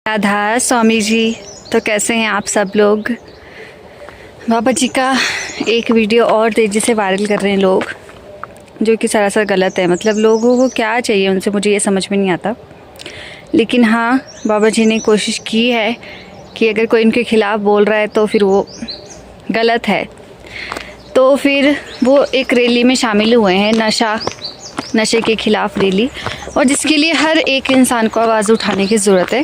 राधा स्वामी जी। तो कैसे हैं आप सब लोग। बाबा जी का एक वीडियो और तेज़ी से वायरल कर रहे हैं लोग, जो कि सरासर गलत है। मतलब लोगों को क्या चाहिए उनसे, मुझे ये समझ में नहीं आता। लेकिन हाँ, बाबा जी ने कोशिश की है कि अगर कोई इनके ख़िलाफ़ बोल रहा है तो फिर वो गलत है। तो फिर वो एक रैली में शामिल हुए हैं, नशे के ख़िलाफ़ रैली, और जिसके लिए हर एक इंसान को आवाज़ उठाने की ज़रूरत है,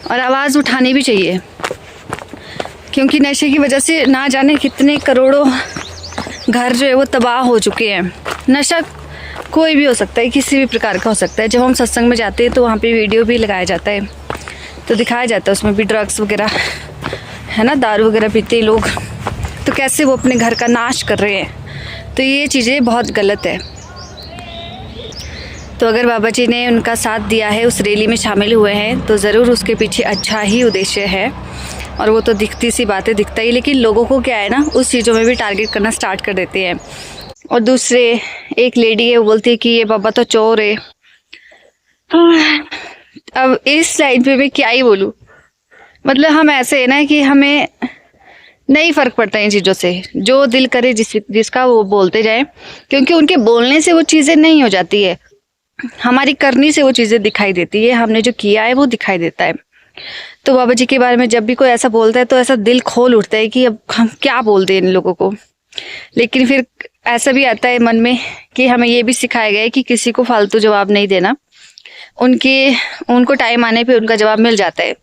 और आवाज़ उठानी भी चाहिए। क्योंकि नशे की वजह से ना जाने कितने करोड़ों घर जो है वो तबाह हो चुके हैं। नशा कोई भी हो सकता है, किसी भी प्रकार का हो सकता है। जब हम सत्संग में जाते हैं तो वहाँ पे वीडियो भी लगाया जाता है, तो दिखाया जाता है उसमें भी ड्रग्स वगैरह है ना, दारू वगैरह पीते हैं लोग, तो कैसे वो अपने घर का नाश कर रहे हैं। तो ये चीज़ें बहुत गलत है। तो अगर बाबा जी ने उनका साथ दिया है, उस रैली में शामिल हुए हैं, तो ज़रूर उसके पीछे अच्छा ही उद्देश्य है, और वो तो दिखती सी बातें दिखता ही। लेकिन लोगों को क्या है ना, उस चीज़ों में भी टारगेट करना स्टार्ट कर देते हैं। और दूसरे एक लेडी है, वो बोलती है कि ये बाबा तो चोर है। अब इस लाइन पे मैं क्या ही बोलूँ। मतलब हम ऐसे है ना कि हमें नहीं फ़र्क पड़ता इन चीज़ों से, जो दिल करे जिसका वो बोलते जाए, क्योंकि उनके बोलने से वो चीज़ें नहीं हो जाती है, हमारी करनी से वो चीज़ें दिखाई देती है। हमने जो किया है वो दिखाई देता है। तो बाबा जी के बारे में जब भी कोई ऐसा बोलता है तो ऐसा दिल खोल उठता है कि अब हम क्या बोल दें इन लोगों को। लेकिन फिर ऐसा भी आता है मन में कि हमें ये भी सिखाया गया है कि किसी को फालतू जवाब नहीं देना, उनको टाइम आने पे उनका जवाब मिल जाता है।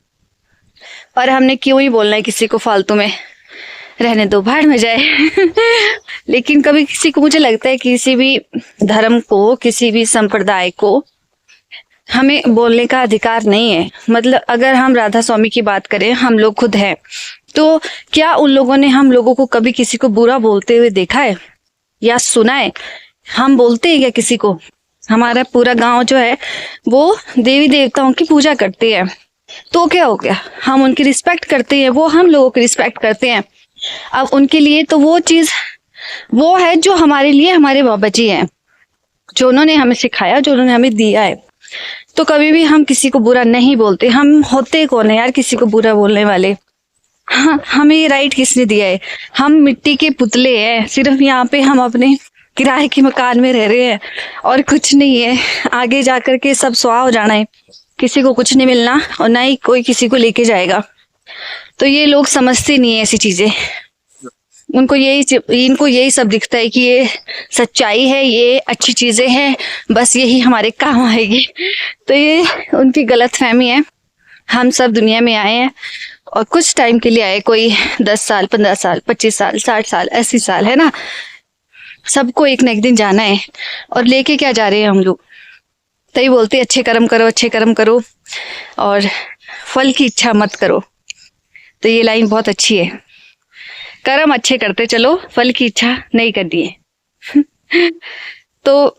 पर हमने क्यों ही बोलना है किसी को फालतू में, रहने दो, भाड़ में जाए। लेकिन कभी किसी को, मुझे लगता है किसी भी धर्म को, किसी भी संप्रदाय को हमें बोलने का अधिकार नहीं है। मतलब अगर हम राधा स्वामी की बात करें, हम लोग खुद हैं, तो क्या उन लोगों ने हम लोगों को कभी किसी को बुरा बोलते हुए देखा है या सुना है? हम बोलते हैं क्या किसी को? हमारा पूरा गांव जो है वो देवी देवताओं की पूजा करते हैं, तो क्या हो गया, हम उनकी रिस्पेक्ट करते हैं, वो हम लोगों की रिस्पेक्ट करते हैं। अब उनके लिए तो वो चीज वो है जो हमारे लिए हमारे बाबा जी हैं, जो उन्होंने हमें सिखाया, जो उन्होंने हमें दिया है। तो कभी भी हम किसी को बुरा नहीं बोलते। हम होते कौन है यार किसी को बुरा बोलने वाले? हाँ, हमें ये राइट किसने दिया है? हम मिट्टी के पुतले हैं, सिर्फ यहाँ पे हम अपने किराए के मकान में रह रहे हैं और कुछ नहीं है। आगे जाकर के सब स्वाह हो जाना है, किसी को कुछ नहीं मिलना और ना ही कोई किसी को लेके जाएगा। तो ये लोग समझते नहीं है ऐसी चीजें। इनको यही सब दिखता है कि ये सच्चाई है, ये अच्छी चीजें हैं, बस यही हमारे काम आएगी। तो ये उनकी गलत फहमी है। हम सब दुनिया में आए हैं और कुछ टाइम के लिए आए, कोई 10 साल, 15 साल, 25 साल, 60 साल, 80 साल, है ना। सबको एक न एक दिन जाना है, और लेके क्या जा रहे हैं हम लोग? तभी बोलते अच्छे कर्म करो, अच्छे कर्म करो और फल की इच्छा मत करो। तो ये लाइन बहुत अच्छी है, कर्म अच्छे करते चलो, फल की इच्छा नहीं करनी है। तो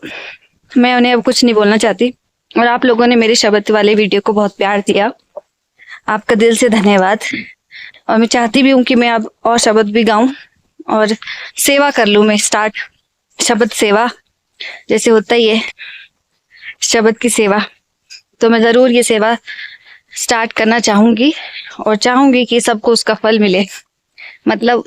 मैं उन्हें अब कुछ नहीं बोलना चाहती। और आप लोगों ने मेरे शब्द वाले वीडियो को बहुत प्यार दिया, आपका दिल से धन्यवाद। और मैं चाहती भी हूँ कि मैं अब और शब्द भी गाऊं और सेवा कर लूँ। मैं स्टार्ट शब्द सेवा जैसे होता ही है, शब्द की सेवा, तो मैं ज़रूर ये सेवा स्टार्ट करना चाहूँगी और चाहूँगी कि सबको उसका फल मिले, मतलब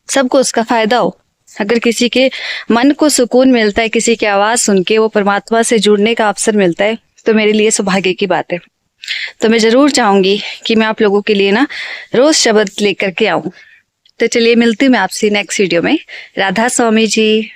सबको उसका फायदा हो। अगर किसी के मन को सुकून मिलता है, किसी की आवाज़ सुन के वो परमात्मा से जुड़ने का अवसर मिलता है, तो मेरे लिए सौभाग्य की बात है। तो मैं ज़रूर चाहूँगी कि मैं आप लोगों के लिए ना रोज़ शब्द लेकर के आऊँ। तो चलिए, मिलती हूँ मैं आपसे नेक्स्ट वीडियो में। राधा स्वामी जी।